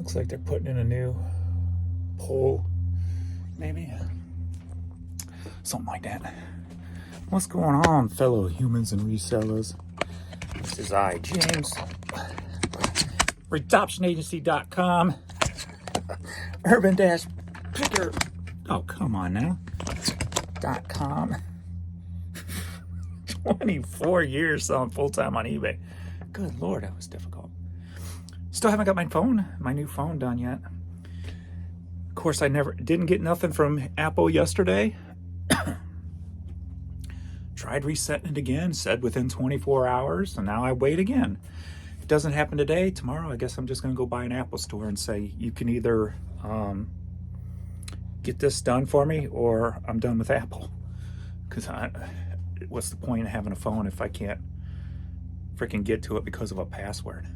Looks like they're putting in a new pole, maybe. Something like that. What's going on, fellow humans and resellers? This is I, James. ReadoptionAgency.com. Urban-Picker. Oh, come on now. .com. 24 years selling full-time on eBay. Good Lord, that was difficult. Still haven't got my new phone done yet. Of course, I didn't get nothing from Apple yesterday. Tried resetting it again, said within 24 hours, and now I wait again. If it doesn't happen today, tomorrow, I guess I'm just going to go by an Apple store and say, you can either get this done for me or I'm done with Apple. Because what's the point of having a phone if I can't freaking get to it because of a password?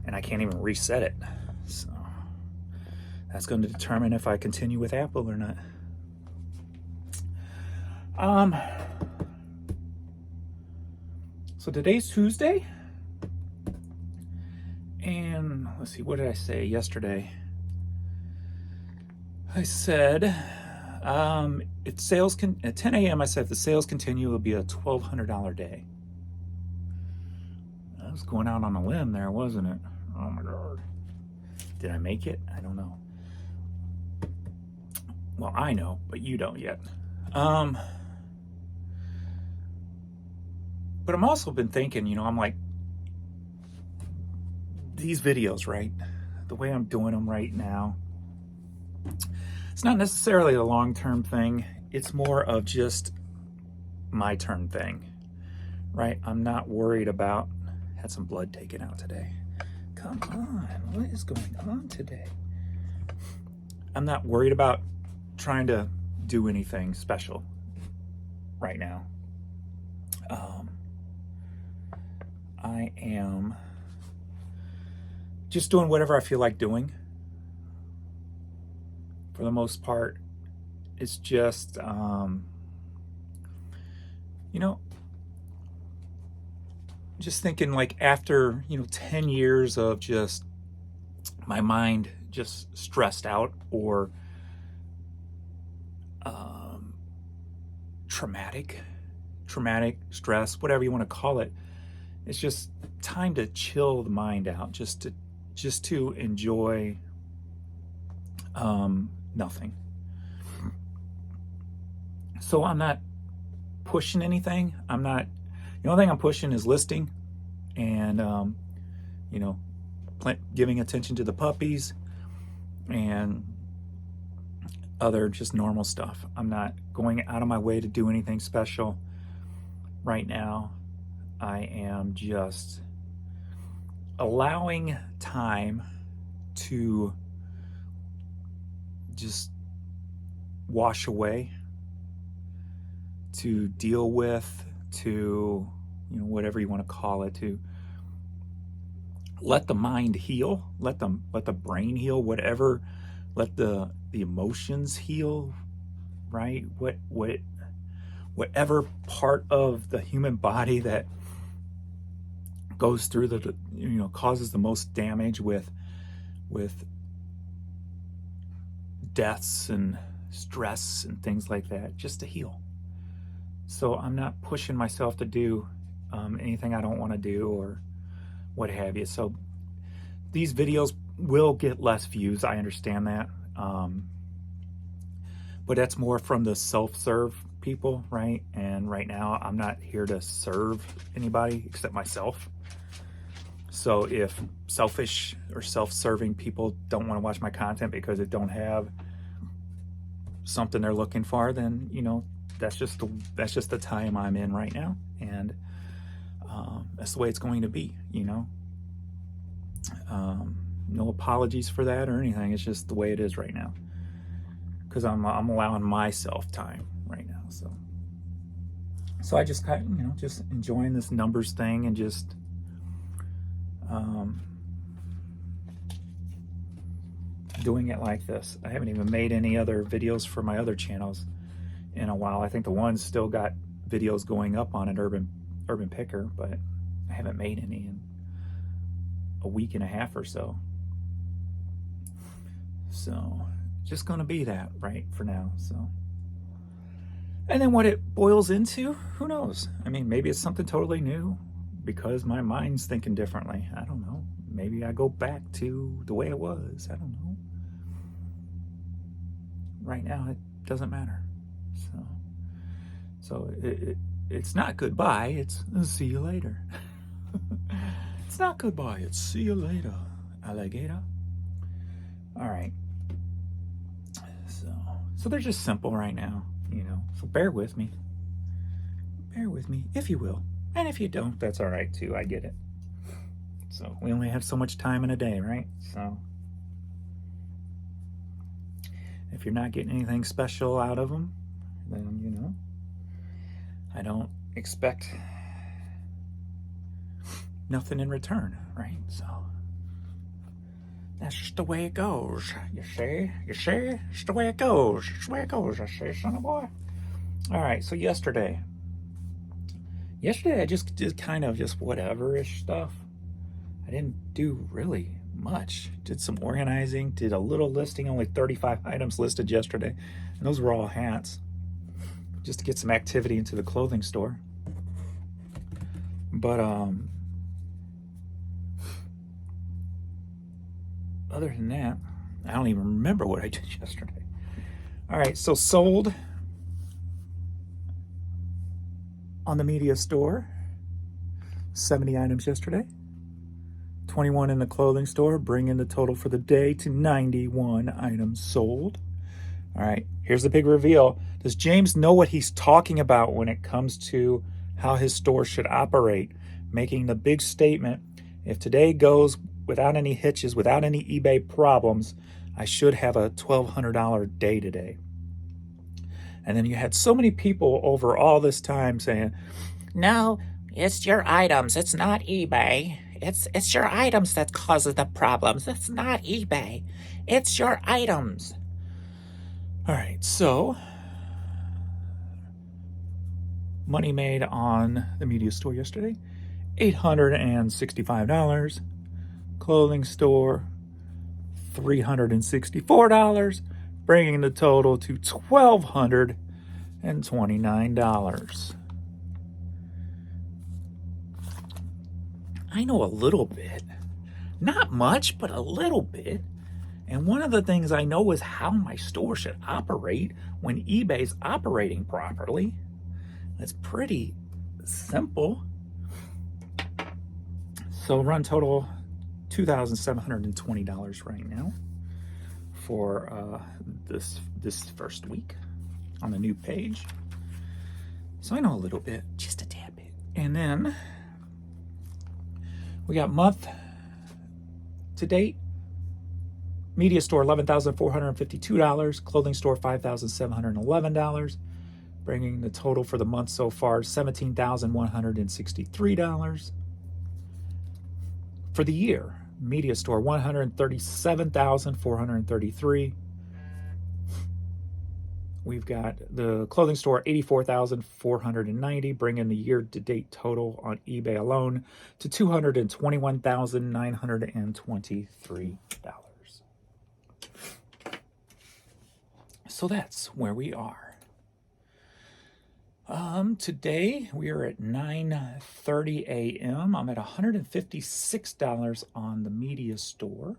And I can't even reset it. So that's going to determine if I continue with Apple or not. So today's Tuesday, and let's see, what did I say yesterday? I said, if sales at 10 a.m. I said if the sales continue, it'll be a $1,200 day. I was going out on a limb there, wasn't it? Oh my God. Did I make it? I don't know. Well, I know, but you don't yet. But I'm also been thinking, I'm like, these videos, right? The way I'm doing them right now, it's not necessarily a long-term thing. It's more of just my term thing, right? I'm not worried about, had some blood taken out today. Come on, what is going on today? I'm not worried about trying to do anything special right now. I am just doing whatever I feel like doing. For the most part, it's just, just thinking like after, 10 years of just my mind just stressed out or traumatic stress, whatever you want to call it. It's just time to chill the mind out, just to enjoy nothing. So I'm not pushing anything. The only thing I'm pushing is listing and, giving attention to the puppies and other just normal stuff. I'm not going out of my way to do anything special right now. I am just allowing time to just wash away, to deal with, to, whatever you want to call it, to let the mind heal, let the brain heal, whatever, let the emotions heal, right? Whatever part of the human body that goes through causes the most damage with deaths and stress and things like that, just to heal. So I'm not pushing myself to do anything I don't want to do or what have you. So these videos will get less views. I understand that. But that's more from the self-serve people, right? And right now I'm not here to serve anybody except myself. So if selfish or self-serving people don't want to watch my content because it don't have something they're looking for, then that's just the time I'm in right now, and that's the way it's going to be. No apologies for that or anything. It's just the way it is right now, because I'm allowing myself time right now. So I just just enjoying this numbers thing and just doing it like this. I haven't even made any other videos for my other channels in a while. I think the one's still got videos going up on it, Urban Picker, but I haven't made any in a week and a half or so. So just going to be that right for now. So, and then what it boils into, who knows? I mean, maybe it's something totally new because my mind's thinking differently. I don't know. Maybe I go back to the way it was. I don't know. Right now, it doesn't matter. So it's not goodbye. It's see you later. It's not goodbye. It's see you later, alligator. All right. So they're just simple right now, So bear with me. Bear with me, if you will. And if you don't, that's all right too. I get it. So we only have so much time in a day, right? So if you're not getting anything special out of them, then, I don't expect nothing in return, right? So that's just the way it goes. You see? It's the way it goes. It's the way it goes, I say, son of a boy. All right, so yesterday I just did kind of just whatever-ish stuff. I didn't do really much. Did some organizing, did a little listing, only 35 items listed yesterday. And those were all hats, just to get some activity into the clothing store. But other than that, I don't even remember what I did yesterday. All right, so sold on the media store, 70 items yesterday. 21 in the clothing store, bringing the total for the day to 91 items sold. All right, here's the big reveal. Does James know what he's talking about when it comes to how his store should operate? Making the big statement, if today goes without any hitches, without any eBay problems, I should have a $1,200 day today. And then you had so many people over all this time saying, no, it's your items. It's not eBay. It's your items that causes the problems. It's not eBay. It's your items. All right, so money made on the media store yesterday, $865. Clothing store, $364, bringing the total to $1,229. I know a little bit, not much, but a little bit. And one of the things I know is how my store should operate when eBay's operating properly. It's pretty simple. So run total $2,720 right now for this first week on the new page. So I know a little bit, just a tad bit. And then we got month to date. Media store $11,452, clothing store $5,711, bringing the total for the month so far $17,163. For the year, media store $137,433. We've got the clothing store $84,490, bringing the year-to-date total on eBay alone to $221,923. So that's where we are. Today we are at 9:30 a.m. I'm at $156 on the media store.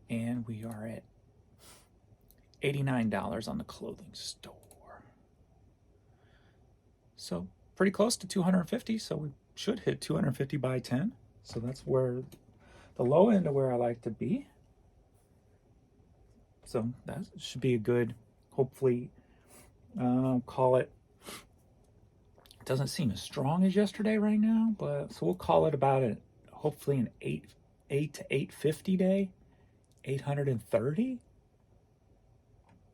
And we are at $89 on the clothing store. So pretty close to 250. So we should hit 250 by 10. So that's where the low end of where I like to be. So that should be a good, hopefully, call it. It doesn't seem as strong as yesterday right now, but so we'll call it about hopefully an 8 to 850 day. 830.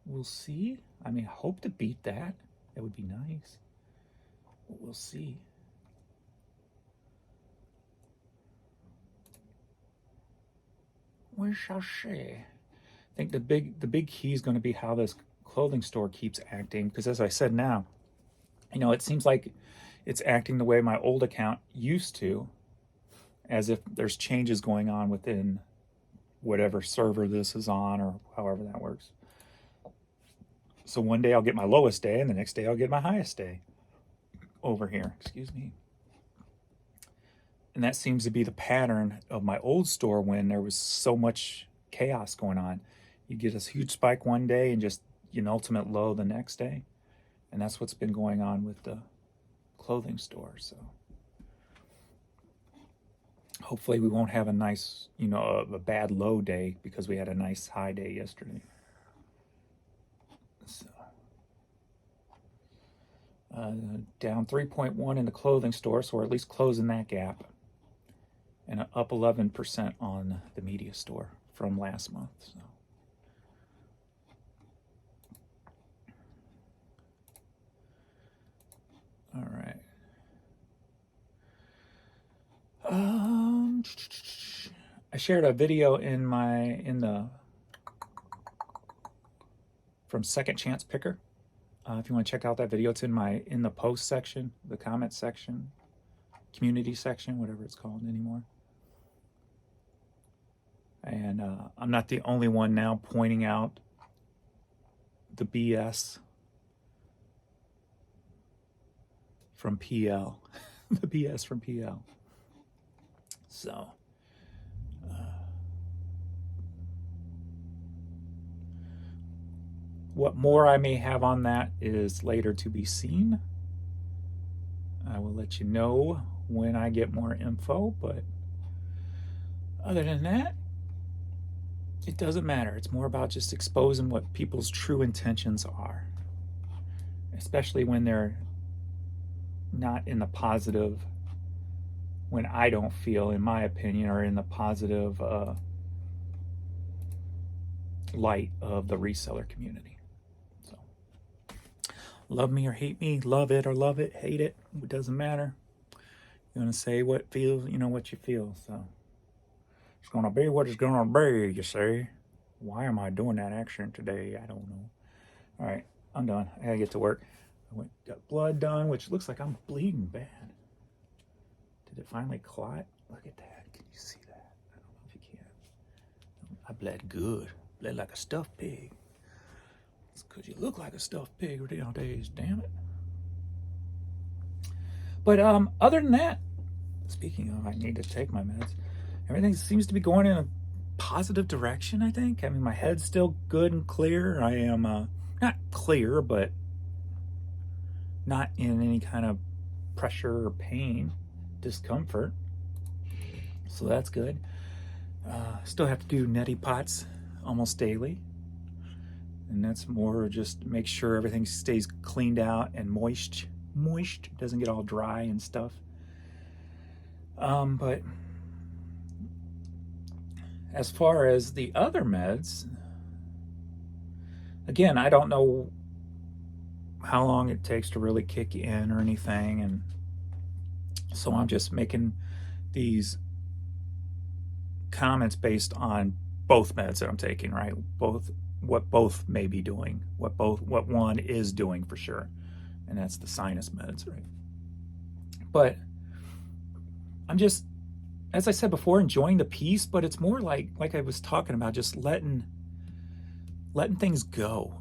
We'll see. I mean, I hope to beat that. That would be nice. But we'll see. We shall see. I think the big key is going to be how this clothing store keeps acting, because as I said now, it seems like it's acting the way my old account used to, as if there's changes going on within whatever server this is on, or however that works. So one day I'll get my lowest day, and the next day I'll get my highest day over here. Excuse me. And that seems to be the pattern of my old store when there was so much chaos going on. You get this huge spike one day and just an ultimate low the next day. And that's what's been going on with the clothing store. So hopefully we won't have a nice, a bad low day because we had a nice high day yesterday. So down 3.1 in the clothing store, so we're at least closing that gap. And up 11% on the media store from last month. So. All right. I shared a video from Second Chance Picker. If you want to check out that video, it's in the post section, the comment section, community section, whatever it's called anymore. And I'm not the only one now pointing out the BS from PL. The BS from PL. So, what more I may have on that is later to be seen. I will let you know when I get more info, but other than that, it doesn't matter. It's more about just exposing what people's true intentions are, especially when they're not in the positive, when I don't feel, in my opinion, or in the positive light of the reseller community. So, love me or hate me, love it or love it, hate it, it doesn't matter. You're going to say what feels, what you feel, so. It's going to be what it's going to be, you see. Why am I doing that action today? I don't know. All right, I'm done. I got to get to work. Got blood done, which looks like I'm bleeding bad. Did it finally clot? Look at that. Can you see that? I don't know if you can. I bled good. Bled like a stuffed pig. It's because you look like a stuffed pig nowadays, damn it. But other than that, speaking of, I need to take my meds. Everything seems to be going in a positive direction, I think. I mean, my head's still good and clear. I am not clear, but not in any kind of pressure or pain, discomfort. So that's good. Still have to do neti pots almost daily. And that's more just make sure everything stays cleaned out and moist, doesn't get all dry and stuff. But as far as the other meds, again, I don't know how long it takes to really kick in or anything, and so I'm just making these comments based on both meds that I'm taking, right? What both may be doing, what one is doing for sure, and that's the sinus meds, right? But I'm just, as I said before, enjoying the peace, but it's more like I was talking about, just letting things go,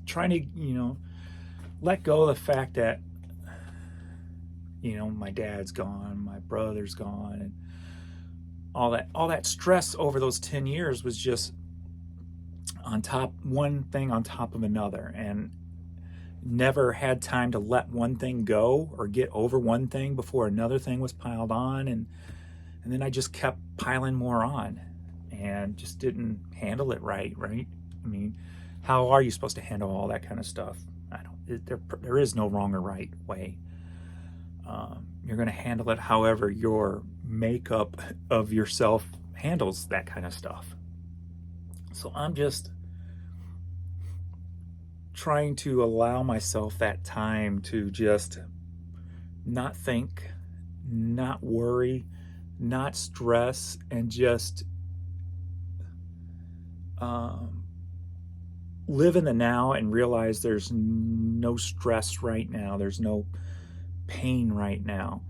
trying to, let go of the fact that, my dad's gone, my brother's gone, and all that stress over those 10 years was just one thing on top of another, and never had time to let one thing go or get over one thing before another thing was piled on, and then I just kept piling more on and just didn't handle it right? I mean, how are you supposed to handle all that kind of stuff? There is no wrong or right way. You're going to handle it however your makeup of yourself handles that kind of stuff. So I'm just trying to allow myself that time to just not think, not worry, not stress, and just live in the now and realize there's no stress right now. There's no pain right now.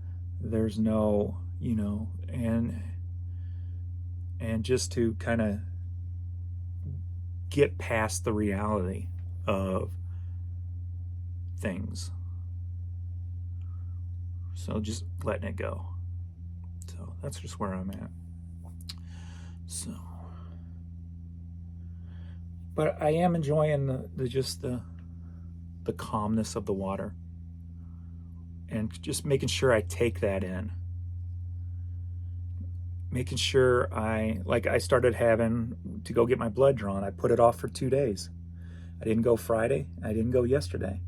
There's no, and just to kind of get past the reality of things. So just letting it go. So that's just where I'm at. So, but I am enjoying the calmness of the water, and just making sure I take that in. Making sure I started having to go get my blood drawn. I put it off for 2 days. I didn't go Friday. I didn't go yesterday.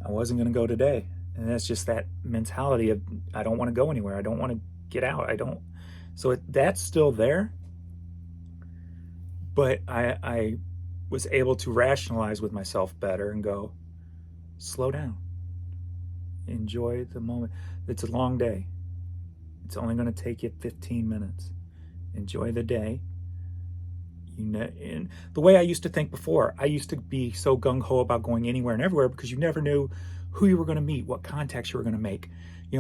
I wasn't going to go today. And that's just that mentality of, I don't want to go anywhere. I don't want to get out. So that's still there. But I was able to rationalize with myself better and go, slow down. Enjoy the moment. It's a long day. It's only going to take you 15 minutes. Enjoy the day. And the way I used to think before, I used to be so gung-ho about going anywhere and everywhere because you never knew who you were going to meet, what contacts you were going to make.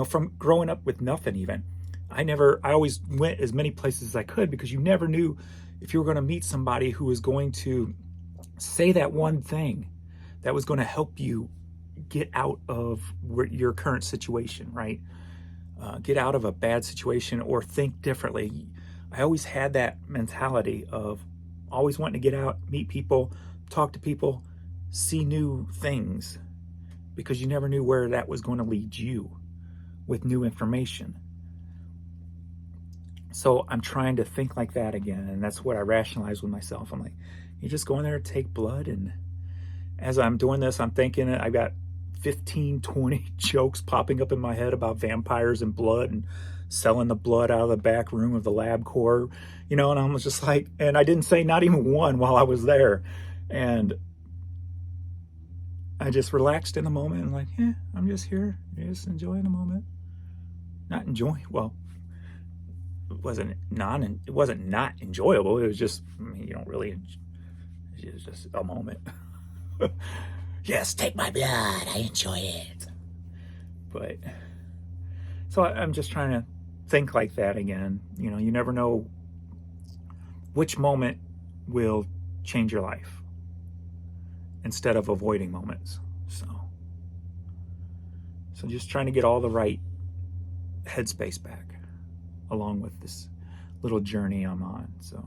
From growing up with nothing even, I always went as many places as I could because you never knew if you were going to meet somebody who was going to say that one thing that was going to help you get out of your current situation, right? Get out of a bad situation or think differently. I always had that mentality of always wanting to get out, meet people, talk to people, see new things, because you never knew where that was going to lead you with new information. So I'm trying to think like that again, and that's what I rationalize with myself. I'm like, you just go in there, take blood, and as I'm doing this, I'm thinking I've got 15, 20 jokes popping up in my head about vampires and blood and selling the blood out of the back room of the lab core, and I was just like, and I didn't say not even one while I was there. And I just relaxed in the moment and like, yeah, I'm just here, just enjoying the moment. Not enjoying, well, it wasn't not enjoyable. It was just, you don't really, it was just a moment. Yes, take my blood. I enjoy it. But, so I'm just trying to think like that again. You never know which moment will change your life instead of avoiding moments. So just trying to get all the right headspace back along with this little journey I'm on. So,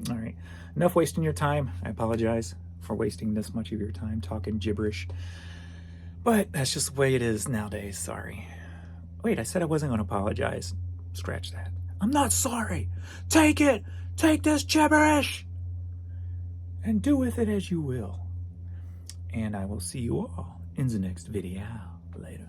all right. Enough wasting your time. I apologize for wasting this much of your time talking gibberish, but that's just the way it is nowadays. Sorry. Wait, I said I wasn't going to apologize. Scratch that. I'm not sorry. Take it. Take this gibberish and do with it as you will. And I will see you all in the next video. Later.